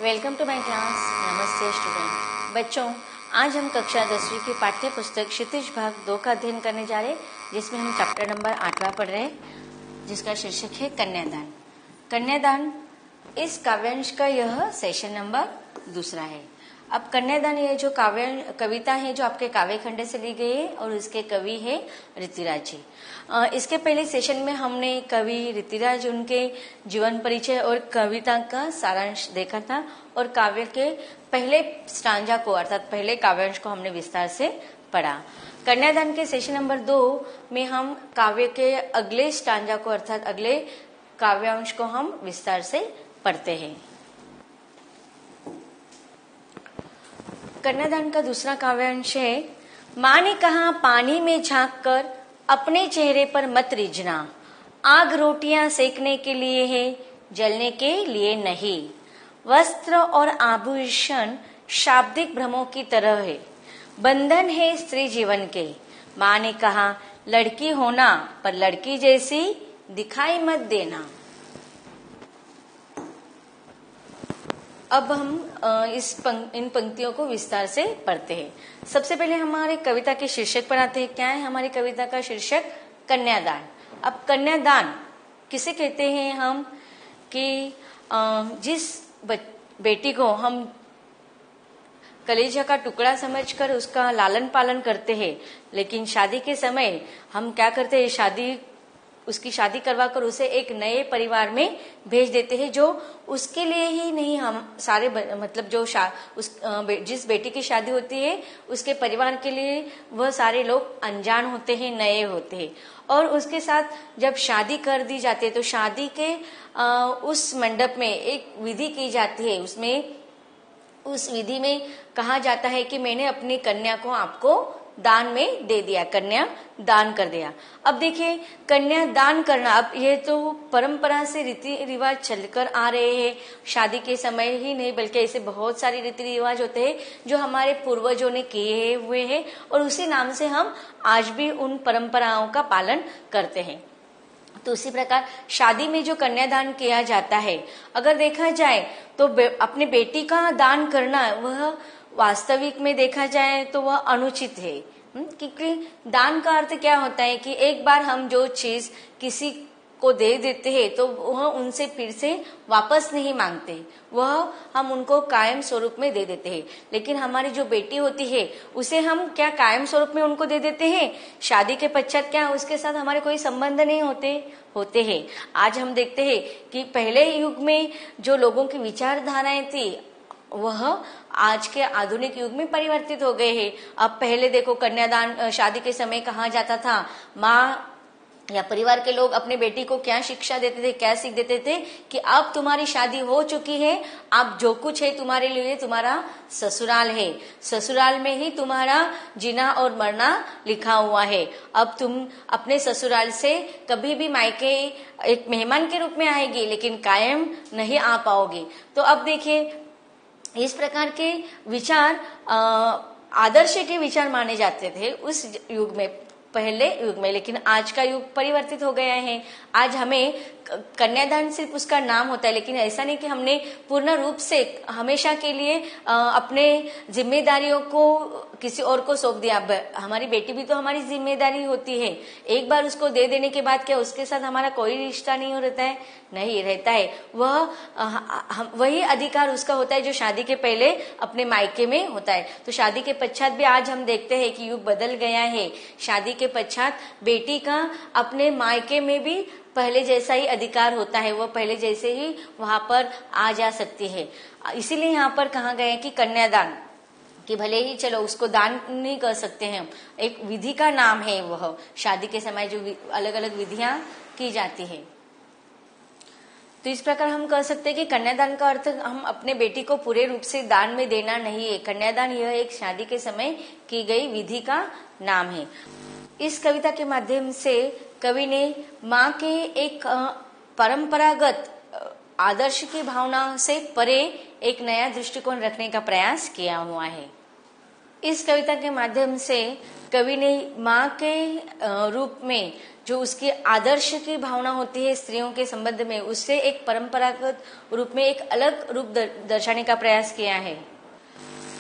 Welcome to my class. नमस्ते student. बच्चों, आज हम कक्षा 10वीं की पाठ्य पुस्तक क्षितिज भाग 2 का अध्ययन करने जा रहे हैं, जिसमें हम चैप्टर नंबर 8वां पढ़ रहे हैं, जिसका शीर्षक है कन्यादान। कन्यादान इस काव्यांश का यह सेशन नंबर 2 है। अब कन्यादान ये जो कविता है जो आपके काव्य खंड से ली गई है और इसके कवि है ऋतिराज जी। इसके पहले सेशन में हमने कवि ऋतिराज, उनके जीवन परिचय और कविता का सारांश देखा था और काव्य के पहले स्टांजा को अर्थात पहले काव्यांश को हमने विस्तार से पढ़ा। कन्यादान के सेशन नंबर 2 में हम काव्य के अगले स्टांजा को अर्थात अगले काव्यांश को हम विस्तार से पढ़ते हैं। कन्यादान का दूसरा काव्यांश है, माँ ने कहा पानी में झांक कर अपने चेहरे पर मत रिझना, आग रोटियां सेकने के लिए है, जलने के लिए नहीं। वस्त्र और आभूषण शाब्दिक भ्रमों की तरह है, बंधन है स्त्री जीवन के। माँ ने कहा लड़की होना पर लड़की जैसी दिखाई मत देना। अब हम इन पंक्तियों को विस्तार से पढ़ते हैं। सबसे पहले हमारे कविता के शीर्षक पर आते हैं। क्या है हमारी कविता का शीर्षक? कन्यादान। अब कन्यादान किसे कहते हैं हम? कि जिस बेटी को हम कलेजा का टुकड़ा समझकर उसका लालन पालन करते हैं, लेकिन शादी के समय हम क्या करते हैं, उसकी शादी करवाकर उसे एक नए परिवार में भेज देते हैं, जो उसके लिए ही नहीं, हम सारे मतलब जो जिस बेटी की शादी होती है उसके परिवार के लिए वह सारे लोग अनजान होते हैं, नए होते हैं। और उसके साथ जब शादी कर दी जाती है तो शादी के उस मंडप में एक विधि की जाती है। उस विधि में कहा जाता है कि मैंने अपनी कन्या को आपको दान में दे दिया, कन्या दान कर दिया। अब देखिए, कन्या दान करना, अब ये तो परंपरा से रीति रिवाज चलकर आ रहे हैं। शादी के समय ही नहीं बल्कि ऐसे बहुत सारे रीति रिवाज होते हैं जो हमारे पूर्वजों ने किए हुए हैं और उसी नाम से हम आज भी उन परंपराओं का पालन करते हैं। तो उसी प्रकार शादी में जो कन्यादान किया जाता है, अगर देखा जाए तो अपने बेटी का दान करना वह वास्तविक में देखा जाए तो वह अनुचित है। क्योंकि दान का अर्थ क्या होता है कि एक बार हम जो चीज किसी को दे देते हैं तो वह उनसे फिर से वापस नहीं मांगते, वह हम उनको कायम स्वरूप में दे देते हैं। लेकिन हमारी जो बेटी होती है उसे हम क्या कायम स्वरूप में उनको दे देते हैं, शादी के पश्चात क्या उसके साथ हमारे कोई संबंध नहीं होते हैं। आज हम देखते हैं कि पहले युग में जो लोगों की विचारधाराएं थी वह आज के आधुनिक युग में परिवर्तित हो गए हैं। अब पहले देखो, कन्यादान शादी के समय कहा जाता था, माँ या परिवार के लोग अपने बेटी को क्या शिक्षा देते थे, क्या सीख देते थे कि अब तुम्हारी शादी हो चुकी है, अब जो कुछ है तुम्हारे लिए तुम्हारा ससुराल है, ससुराल में ही तुम्हारा जीना और मरना लिखा हुआ है। अब तुम अपने ससुराल से कभी भी मायके एक मेहमान के रूप में आएगी, लेकिन कायम नहीं आ पाओगी। तो अब देखिए, इस प्रकार के विचार आदर्श के विचार माने जाते थे उस युग में, पहले युग में। लेकिन आज का युग परिवर्तित हो गया है। आज हमें कन्यादान सिर्फ उसका नाम होता है, लेकिन ऐसा नहीं कि हमने पूर्ण रूप से हमेशा के लिए अपने जिम्मेदारियों को किसी और को सौंप दिया। हमारी बेटी भी तो हमारी जिम्मेदारी होती है। एक बार उसको दे देने के बाद क्या उसके साथ हमारा कोई रिश्ता नहीं रहता है? नहीं रहता है। वही अधिकार उसका होता है जो शादी के पहले अपने मायके में होता है। तो शादी के पश्चात भी आज हम देखते हैं कि युग बदल गया है। शादी के पश्चात बेटी का अपने मायके में भी पहले जैसा ही अधिकार होता है, वो पहले जैसे ही वहां पर आ जा सकती है। इसीलिए यहाँ पर कहा गया है कि कन्यादान, कि भले ही चलो उसको दान नहीं कर सकते हैं, एक विधि का नाम है वह, शादी के समय जो अलग अलग विधियां की जाती है। तो इस प्रकार हम कह सकते हैं कि कन्यादान का अर्थ हम अपने बेटी को पूरे रूप से दान में देना नहीं है। कन्यादान यह एक शादी के समय की गई विधि का नाम है। इस कविता के माध्यम से कवि ने माँ के एक परंपरागत आदर्श की भावना से परे एक नया दृष्टिकोण रखने का प्रयास किया हुआ है। इस कविता के माध्यम से कवि ने माँ के रूप में जो उसकी आदर्श की भावना होती है स्त्रियों के संबंध में, उससे एक परंपरागत रूप में एक अलग रूप दर्शाने का प्रयास किया है।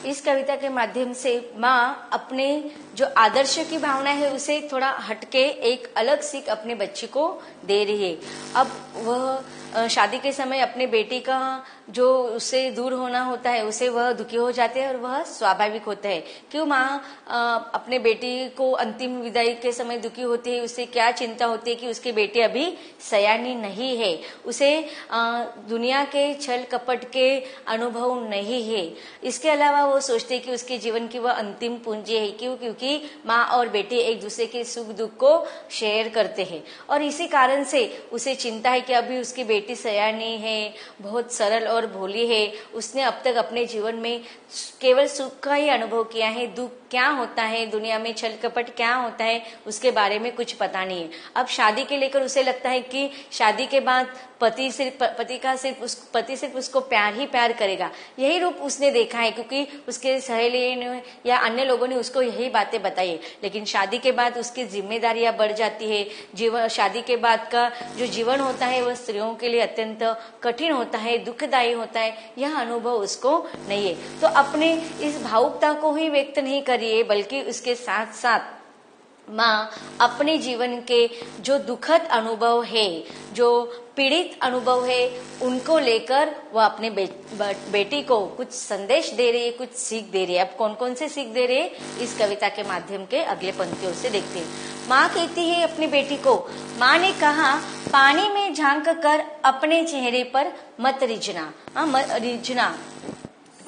इस कविता के माध्यम से माँ अपने जो आदर्श की भावना है उसे थोड़ा हटके एक अलग सीख अपने बच्ची को दे रही है। अब वह शादी के समय अपने बेटी का जो उससे दूर होना होता है उसे वह दुखी हो जाते हैं और वह स्वाभाविक होता है। क्यों माँ अपने बेटी को अंतिम विदाई के समय दुखी होती है, उससे क्या चिंता होती है कि उसकी बेटी अभी सयानी नहीं है, उसे दुनिया के छल कपट के अनुभव नहीं है। इसके अलावा वो सोचते हैं कि उसके जीवन की वह अंतिम पूंजी है। क्यों? क्योंकि माँ और बेटी एक दूसरे के सुख दुख को शेयर करते हैं और इसी कारण से उसे चिंता है कि अभी उसकी बेटी सयानी है, बहुत सरल और भोली है, उसने अब तक अपने जीवन में केवल सुख का ही अनुभव किया है, दुख क्या होता है, दुनिया में छल कपट क्या होता है उसके बारे में कुछ पता नहीं है। अब शादी के लेकर उसे लगता है कि शादी के बाद पति सिर्फ उसको प्यार ही प्यार करेगा। यही रूप उसने देखा है क्योंकि उसके सहेली ने या अन्य लोगों ने उसको यही बातें बताई है। लेकिन शादी के बाद उसकी जिम्मेदारियां बढ़ जाती है। जीवन शादी के बाद का जो जीवन होता है वह स्त्रियों के लिए अत्यंत कठिन होता है, दुखदायी होता है। यह अनुभव उसको नहीं है। तो अपने इस भावुकता को ही व्यक्त नहीं करिए, बल्कि उसके साथ साथ माँ अपने जीवन के जो दुखद अनुभव है, जो पीड़ित अनुभव है, उनको लेकर वह अपने बेटी को कुछ संदेश दे रही है, कुछ सीख दे रही है। अब कौन कौन से सीख दे रही है इस कविता के माध्यम के अगले पंक्तियों से देखते हैं। माँ कहती है अपनी बेटी को, माँ ने कहा पानी में झांक कर अपने चेहरे पर मत रिझना। रिझना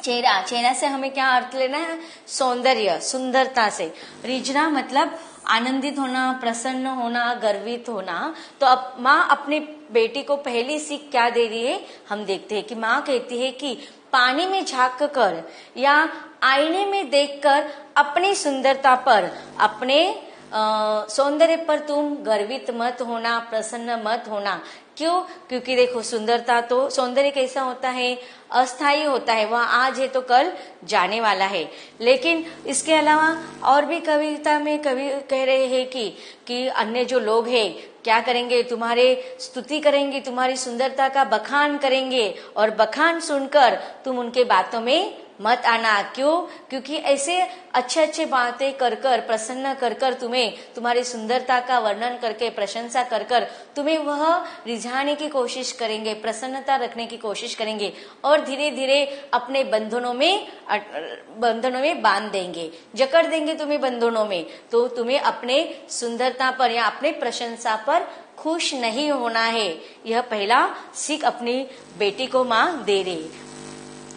चेहरा से हमें क्या अर्थ लेना है? सौंदर्य, सुंदरता से। रिझना मतलब आनंदित होना, प्रसन्न होना, गर्वित होना। तो अब माँ अपनी बेटी को पहली सीख क्या दे रही है हम देखते हैं कि माँ कहती है कि पानी में झांक कर या आईने में देखकर अपनी सुंदरता पर, अपने सौंदर्य पर तुम गर्वित मत होना, प्रसन्न मत होना। क्यों? क्योंकि देखो सुंदरता तो, सौंदर्य कैसा होता है? अस्थायी होता है, वह आज है तो कल जाने वाला है। लेकिन इसके अलावा और भी कविता में कवि कह रहे हैं कि अन्य जो लोग हैं क्या करेंगे? तुम्हारे स्तुति करेंगे, तुम्हारी सुंदरता का बखान करेंगे और बखान सुनकर तुम उनके बातों में मत आना। क्यों? क्योंकि ऐसे अच्छे बातें कर प्रसन्न कर तुम्हें तुम्हारी सुंदरता का वर्णन करके, प्रशंसा कर तुम्हें वह रिझाने की कोशिश करेंगे, प्रसन्नता रखने की कोशिश करेंगे और धीरे धीरे अपने बंधनों में बांध देंगे, जकड़ देंगे तुम्हें बंधनों में। तो तुम्हें अपने सुंदरता पर या अपने प्रशंसा पर खुश नहीं होना है। यह पहला सीख अपनी बेटी को माँ दे रही।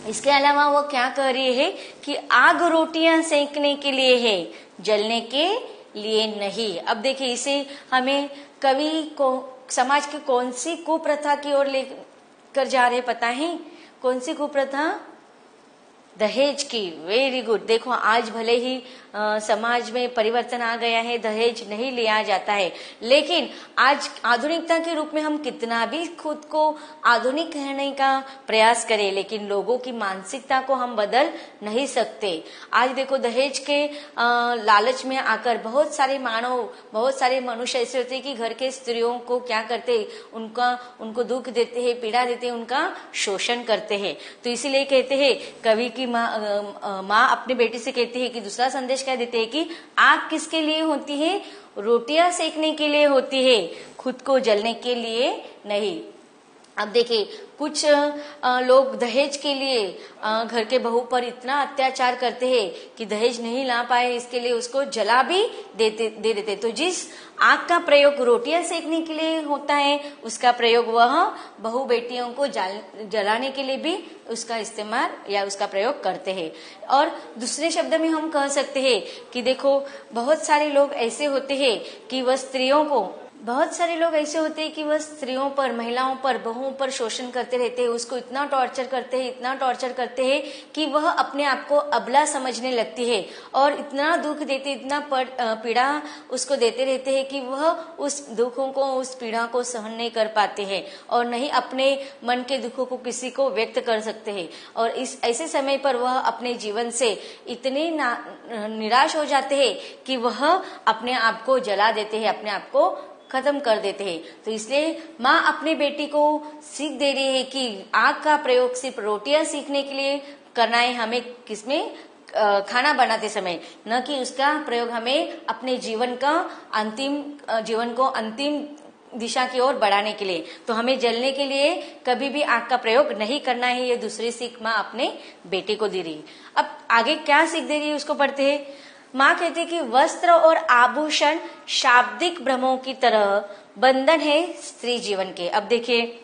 इसके अलावा वो क्या कह रही है कि आग रोटियां सेकने के लिए है, जलने के लिए नहीं। अब देखिए, इसे हमें कवि को समाज की कौन सी कुप्रथा की ओर लेकर जा रहे पता है? कौन सी कुप्रथा? दहेज की। Very good. देखो आज भले ही समाज में परिवर्तन आ गया है, दहेज नहीं लिया जाता है, लेकिन आज आधुनिकता के रूप में हम कितना भी खुद को आधुनिक कहने का प्रयास करें, लेकिन लोगों की मानसिकता को हम बदल नहीं सकते। आज देखो दहेज के लालच में आकर बहुत सारे मनुष्य ऐसे होते हैं कि घर के स्त्रियों को क्या करते, उनको दुख देते हैं, पीड़ा देते हैं, उनका शोषण करते हैं। तो इसीलिए कहते हैं कवि की माँ अपनी बेटी से कहती है कि दूसरा संदेश क्या देते हैं कि आग किसके लिए होती है? रोटियां सेकने के लिए होती है, खुद को जलने के लिए नहीं। अब देखिए कुछ लोग दहेज के लिए घर के बहू पर इतना अत्याचार करते हैं कि दहेज नहीं ला पाए इसके लिए उसको जला भी दे देते। तो जिस आग का प्रयोग रोटियां सेकने के लिए होता है, उसका प्रयोग वह बहू बेटियों को जलाने के लिए भी उसका इस्तेमाल या उसका प्रयोग करते हैं। और दूसरे शब्द में हम कह सकते हैं कि देखो बहुत सारे लोग ऐसे होते हैं कि वह स्त्रियों को बहुत सारे लोग ऐसे होते हैं कि वह स्त्रियों पर, महिलाओं पर, बहुओं पर शोषण करते रहते हैं, उसको इतना टॉर्चर करते हैं, इतना टॉर्चर करते हैं कि वह अपने आप को अबला समझने लगती है और इतना दुख देते, इतना पीड़ा उसको देते रहते हैं कि वह उस दुखों को, उस पीड़ा को सहन नहीं कर पाते हैं और नहीं अपने मन के दुखों को किसी को व्यक्त कर सकते हैं। और इस ऐसे समय पर वह अपने जीवन से इतने निराश हो जाते हैं कि वह अपने आप को जला देते हैं, अपने आप को खत्म कर देते हैं। तो इसलिए माँ अपने बेटी को सीख दे रही है कि आग का प्रयोग सिर्फ रोटियां सीखने के लिए करना है हमें, किसमें, खाना बनाते समय, न कि उसका प्रयोग हमें अपने जीवन को अंतिम दिशा की ओर बढ़ाने के लिए। तो हमें जलने के लिए कभी भी आग का प्रयोग नहीं करना है। ये दूसरी सीख माँ अपने बेटे को दे रही है। अब आगे क्या सीख दे रही है उसको पढ़ते हैं। माँ कहती है कि वस्त्र और आभूषण शाब्दिक भ्रमों की तरह बंधन है स्त्री जीवन के। अब देखिए,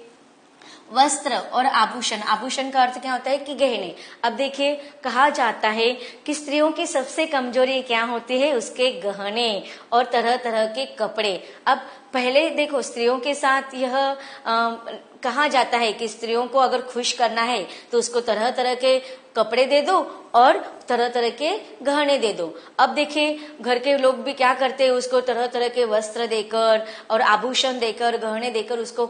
वस्त्र और आभूषण, आभूषण का अर्थ क्या होता है कि गहने। अब देखिए, कहा जाता है कि स्त्रियों की सबसे कमजोरी क्या होती है, उसके गहने और तरह तरह के कपड़े। अब पहले देखो, स्त्रियों के साथ यह कहा जाता है कि स्त्रियों को अगर खुश करना है तो उसको तरह तरह के कपड़े दे दो और तरह तरह के गहने दे दो। अब देखिए, घर के लोग भी क्या करते हैं, उसको तरह तरह के वस्त्र देकर और आभूषण देकर, गहने देकर उसको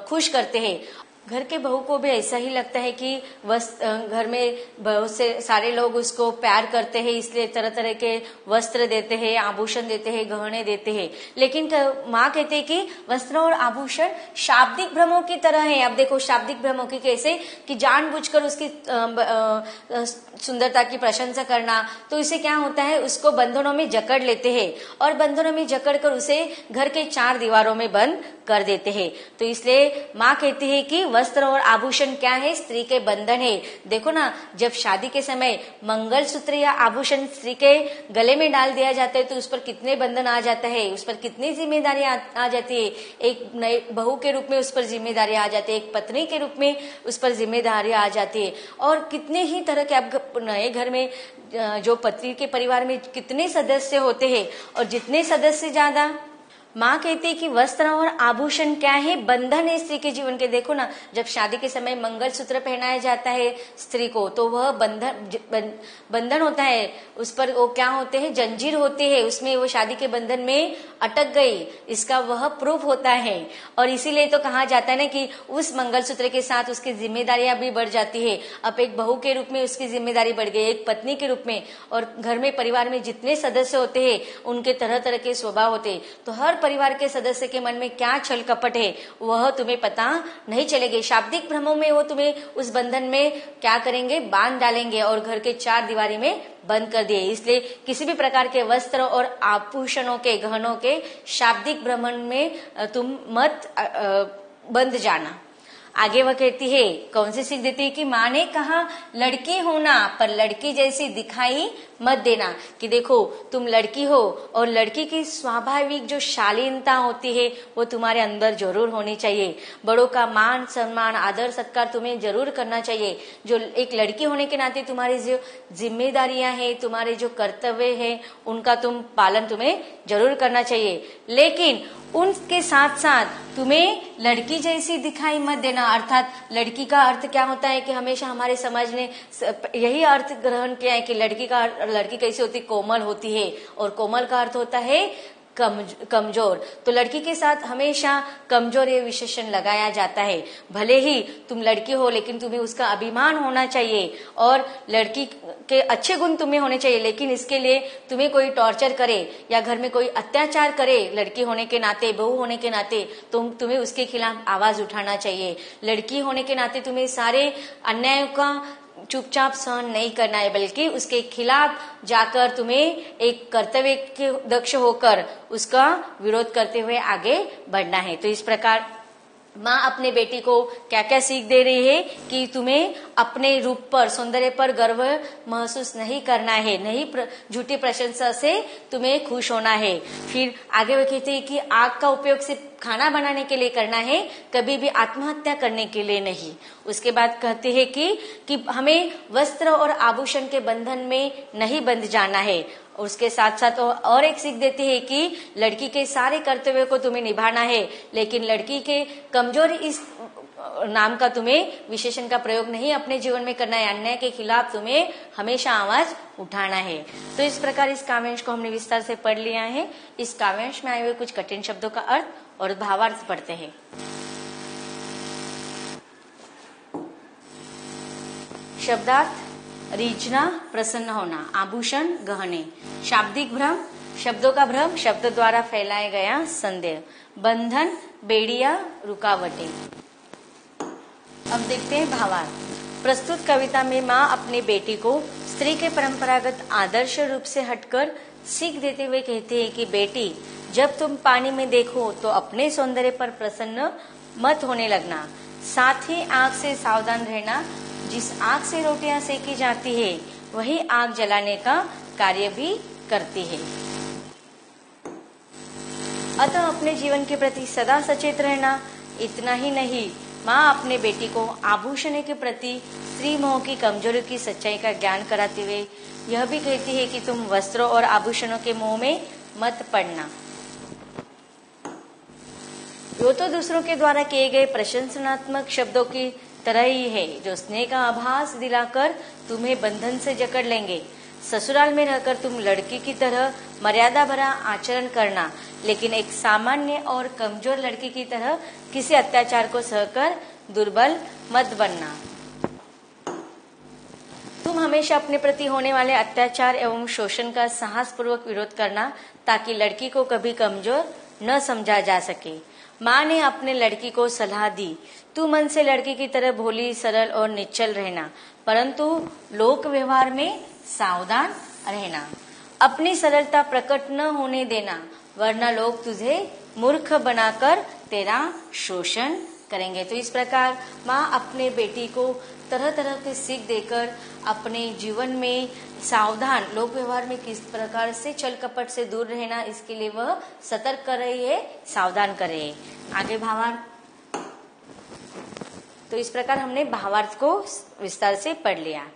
खुश करते हैं। घर के बहू को भी ऐसा ही लगता है कि घर में बहुत से सारे लोग उसको प्यार करते हैं, इसलिए तरह तरह के वस्त्र देते हैं, आभूषण देते हैं, गहने देते हैं। लेकिन माँ कहते हैं कि वस्त्र और आभूषण शाब्दिक भ्रमों की तरह है। अब देखो, शाब्दिक भ्रमों की कैसे, कि जानबूझकर उसकी सुंदरता की प्रशंसा करना, तो इसे क्या होता है, उसको बंधनों में जकड़ लेते हैं और बंधनों में जकड़ कर उसे घर के 4 दीवारों में बंद कर देते हैं। तो इसलिए माँ कहती है कि वस्त्र और आभूषण क्या है, स्त्री के बंधन है। देखो ना, जब शादी के समय मंगलसूत्र या आभूषण स्त्री के गले में डाल दिया जाता है तो उस पर कितने बंधन आ जाता है, उस पर कितनी जिम्मेदारी आ जाती है। एक नई बहू के रूप में उस पर जिम्मेदारी आ जाती है, एक पत्नी के रूप में उस पर जिम्मेदारी आ जाती है। और कितने ही तरह के, अब नए घर में जो पति के परिवार में कितने सदस्य होते हैं और जितने सदस्य ज्यादा, माँ कहती है कि वस्त्र और आभूषण क्या है, बंधन है स्त्री के जीवन के। देखो ना, जब शादी के समय मंगलसूत्र पहनाया जाता है स्त्री को, तो वह बंधन होता है, उस पर वो क्या होते हैं, जंजीर होती है, उसमें वो शादी के बंधन में अटक गई, इसका वह प्रूफ होता है। और इसीलिए तो कहा जाता है ना कि उस मंगलसूत्र के साथ उसकी जिम्मेदारियां भी बढ़ जाती है। अब एक बहू के रूप में उसकी जिम्मेदारी बढ़ गई, एक पत्नी के रूप में, और घर में परिवार में जितने सदस्य होते हैं उनके तरह तरह के स्वभाव होते हैं। तो हर परिवार के सदस्य के मन में क्या छल कपट है वह तुम्हें पता नहीं चलेगी। शाब्दिक भ्रमों में वो तुम्हें उस बंधन में क्या करेंगे, बांध डालेंगे और घर के 4 दीवारी में बंद कर दिए। इसलिए किसी भी प्रकार के वस्त्र और आभूषणों के, गहनों के शाब्दिक भ्रमण में तुम मत बंध जाना। आगे वह कहती है, कौन सी सीख देती है कि माँ ने कहा लड़की होना पर लड़की जैसी दिखाई मत देना। कि देखो, तुम लड़की हो और लड़की की स्वाभाविक जो शालीनता होती है वो तुम्हारे अंदर जरूर होनी चाहिए। बड़ों का मान सम्मान, आदर सत्कार तुम्हें जरूर करना चाहिए। जो एक लड़की होने के नाते तुम्हारी जो जिम्मेदारियां हैं, तुम्हारे जो कर्तव्य है, उनका पालन तुम्हें जरूर करना चाहिए। लेकिन उनके साथ साथ तुम्हें लड़की जैसी दिखाई मत देना। अर्थात लड़की का अर्थ क्या होता है कि हमेशा हमारे समाज ने यही अर्थ ग्रहण किया है कि लड़की कैसी होती, कोमल होती है, और कोमल का अर्थ होता है कमजोर। तो लड़की के साथ हमेशा कमजोर ये विशेषण लगाया जाता है। भले ही तुम लड़की हो लेकिन तुम्हें उसका अभिमान होना चाहिए और लड़की के अच्छे गुण तुम्हें होने चाहिए। लेकिन इसके लिए तुम्हें कोई टॉर्चर करे या घर में कोई अत्याचार करे लड़की होने के नाते, बहू होने के नाते, तुम्हें उसके खिलाफ आवाज उठाना चाहिए। लड़की होने के नाते तुम्हें सारे अन्यायों का चुपचाप सहन नहीं करना है, बल्कि उसके खिलाफ जाकर तुम्हें एक कर्तव्य के दक्ष होकर उसका विरोध करते हुए आगे बढ़ना है। तो इस प्रकार माँ अपने बेटी को क्या क्या सीख दे रही है कि तुम्हें अपने रूप पर, सौंदर्य पर गर्व महसूस नहीं करना है, नहीं झूठी प्रशंसा से तुम्हें खुश होना है। फिर आगे वो कहते हैं कि आग का उपयोग सिर्फ खाना बनाने के लिए करना है, कभी भी आत्महत्या करने के लिए नहीं। उसके बाद कहते हैं कि हमें वस्त्र और आभूषण के बंधन में नहीं बंध जाना है। और उसके साथ साथ और एक सीख देती है कि लड़की के सारे कर्तव्यों को तुम्हें निभाना है, लेकिन लड़की के कमजोरी इस नाम का तुम्हें विशेषण का प्रयोग नहीं अपने जीवन में करना है। अन्याय के खिलाफ तुम्हें हमेशा आवाज उठाना है। तो इस प्रकार इस काव्यांश को हमने विस्तार से पढ़ लिया है। इस काव्यांश में आए हुए कुछ कठिन शब्दों का अर्थ और भावार्थ पढ़ते हैं। शब्दार्थ: रीझना, प्रसन्न होना, आभूषण, गहने। शाब्दिक भ्रम: शब्दों का भ्रम, शब्द द्वारा फैलाया गया संदेह। बंधन, बेड़िया, रुकावटें। अब देखते हैं भावार्थ। प्रस्तुत कविता में माँ अपने बेटी को स्त्री के परंपरागत आदर्श रूप से हटकर सीख देते हुए कहती है कि बेटी, जब तुम पानी में देखो तो अपने सौंदर्य पर प्रसन्न मत होने लगना, साथ ही आग से सावधान रहना। जिस आग से रोटियां सेकी जाती है वही आग जलाने का कार्य भी करती है। अतः अपने जीवन के प्रति सदा सचेत रहना। इतना ही नहीं, माँ अपने बेटी को आभूषण के प्रति स्त्री मोह की कमजोरी की सच्चाई का ज्ञान कराते हुए यह भी कहती है कि तुम वस्त्रों और आभूषणों के मोह में मत पड़ना। यो तो दूसरों के द्वारा किए गए प्रशंसनात्मक शब्दों की तरह ही है, जो स्नेह का आभास दिलाकर तुम्हें बंधन से जकड़ लेंगे। ससुराल में रहकर तुम लड़की की तरह मर्यादा भरा आचरण करना, लेकिन एक सामान्य और कमजोर लड़की की तरह किसी अत्याचार को सहकर दुर्बल मत बनना। तुम हमेशा अपने प्रति होने वाले अत्याचार एवं शोषण का साहसपूर्वक विरोध करना, ताकि लड़की को कभी कमजोर न समझा जा सके। माँ ने अपने लड़की को सलाह दी, तू मन से लड़की की तरह भोली, सरल और निश्चल रहना, परंतु लोक व्यवहार में सावधान रहना। अपनी सरलता प्रकट न होने देना, वरना लोग तुझे मूर्ख बनाकर तेरा शोषण करेंगे। तो इस प्रकार माँ अपने बेटी को तरह तरह की सीख देकर अपने जीवन में सावधान, लोक व्यवहार में किस प्रकार से छल कपट से दूर रहना, इसके लिए वह सतर्क कर रही है, सावधान कर रही है। आगे भावार्थ। तो इस प्रकार हमने भावार्थ को विस्तार से पढ़ लिया।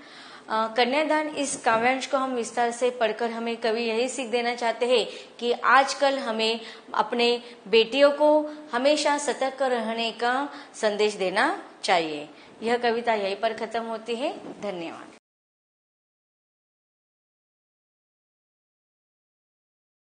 कन्यादान इस काव्यांश को हम विस्तार से पढ़कर हमें कवि यही सीख देना चाहते हैं कि आजकल हमें अपने बेटियों को हमेशा सतर्क रहने का संदेश देना चाहिए। यह कविता यहीं पर खत्म होती है। धन्यवाद।